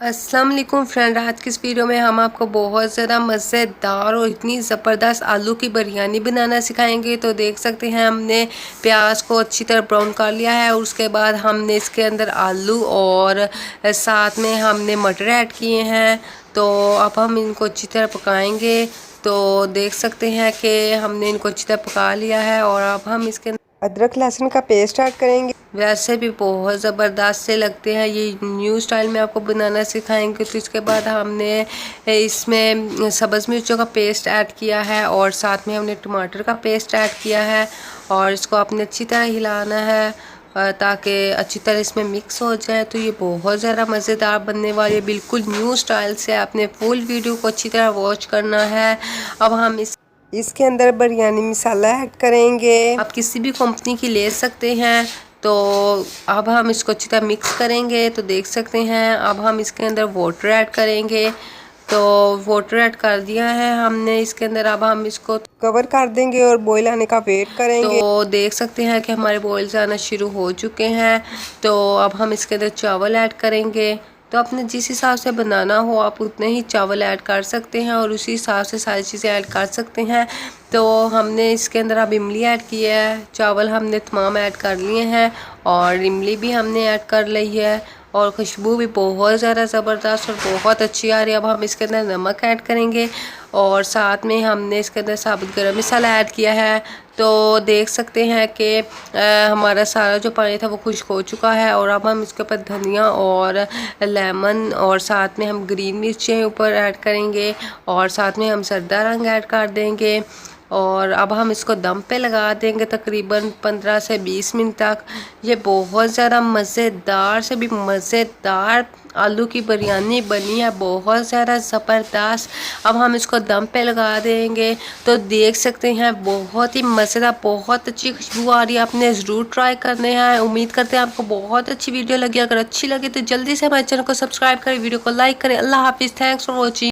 अस्सलाम वालेकुम फ्रेंड, आज की इस वीडियो में हम आपको बहुत ज़्यादा मज़ेदार और इतनी ज़बरदस्त आलू की बिरयानी बनाना सिखाएंगे। तो देख सकते हैं हमने प्याज को अच्छी तरह ब्राउन कर लिया है और उसके बाद हमने इसके अंदर आलू और साथ में हमने मटर ऐड किए हैं। तो अब हम इनको अच्छी तरह पकाएंगे। तो देख सकते हैं कि हमने इनको अच्छी तरह पका लिया है और अब हम इसके अदरक लहसुन का पेस्ट ऐड करेंगे। वैसे भी बहुत ज़बरदस्त से लगते हैं, ये न्यू स्टाइल में आपको बनाना सिखाएंगे। तो इसके बाद हमने इसमें सब्ज़ मिर्चों का पेस्ट ऐड किया है और साथ में हमने टमाटर का पेस्ट ऐड किया है और इसको आपने अच्छी तरह हिलाना है ताकि अच्छी तरह इसमें मिक्स हो जाए। तो ये बहुत ज़्यादा मज़ेदार बनने वाली है, बिल्कुल न्यू स्टाइल से। आपने फुल वीडियो को अच्छी तरह वॉच करना है। अब हम इसके अंदर बिरयानी मसाला ऐड करेंगे, आप किसी भी कंपनी की ले सकते हैं। तो अब हम इसको अच्छी तरह मिक्स करेंगे। तो देख सकते हैं अब हम इसके अंदर वाटर ऐड करेंगे। तो वाटर ऐड कर दिया है हमने इसके अंदर। अब हम इसको कवर कर देंगे और बॉईल आने का वेट करेंगे। तो देख सकते हैं कि हमारे बॉइल्स आना शुरू हो चुके हैं। तो अब हम इसके अंदर चावल ऐड करेंगे। तो आपने जिस हिसाब से बनाना हो आप उतने ही चावल ऐड कर सकते हैं और उसी हिसाब से सारी चीज़ें ऐड कर सकते हैं। तो हमने इसके अंदर अब इमली ऐड किया है, चावल हमने तमाम ऐड कर लिए हैं और इमली भी हमने ऐड कर ली है और खुशबू भी बहुत ज़्यादा ज़बरदस्त और बहुत अच्छी आ रही है। अब हम इसके अंदर नमक ऐड करेंगे और साथ में हमने इसके अंदर साबुत गरम मसाला ऐड किया है। तो देख सकते हैं कि हमारा सारा जो पानी था वो खुश्क हो चुका है और अब हम इसके ऊपर धनिया और लेमन और साथ में हम ग्रीन मिर्चें ऊपर ऐड करेंगे और साथ में हम जर्दा रंग ऐड कर देंगे और अब हम इसको दम पे लगा देंगे तकरीबन 15 से 20 मिनट तक। ये बहुत ज़्यादा मज़ेदार से भी मज़ेदार आलू की बिरयानी बनी है, बहुत ज़्यादा ज़बरदस्त। अब हम इसको दम पे लगा देंगे। तो देख सकते हैं बहुत ही मज़ेदार, बहुत अच्छी खुशबू आ रही है। आपने ज़रूर ट्राई करने हैं। उम्मीद करते हैं आपको बहुत अच्छी वीडियो लगी। अगर अच्छी लगी तो जल्दी से हमारे चैनल को सब्सक्राइब करें, वीडियो को लाइक करें। अल्लाह हाफिज़, थैंक्स फॉर वॉचिंग।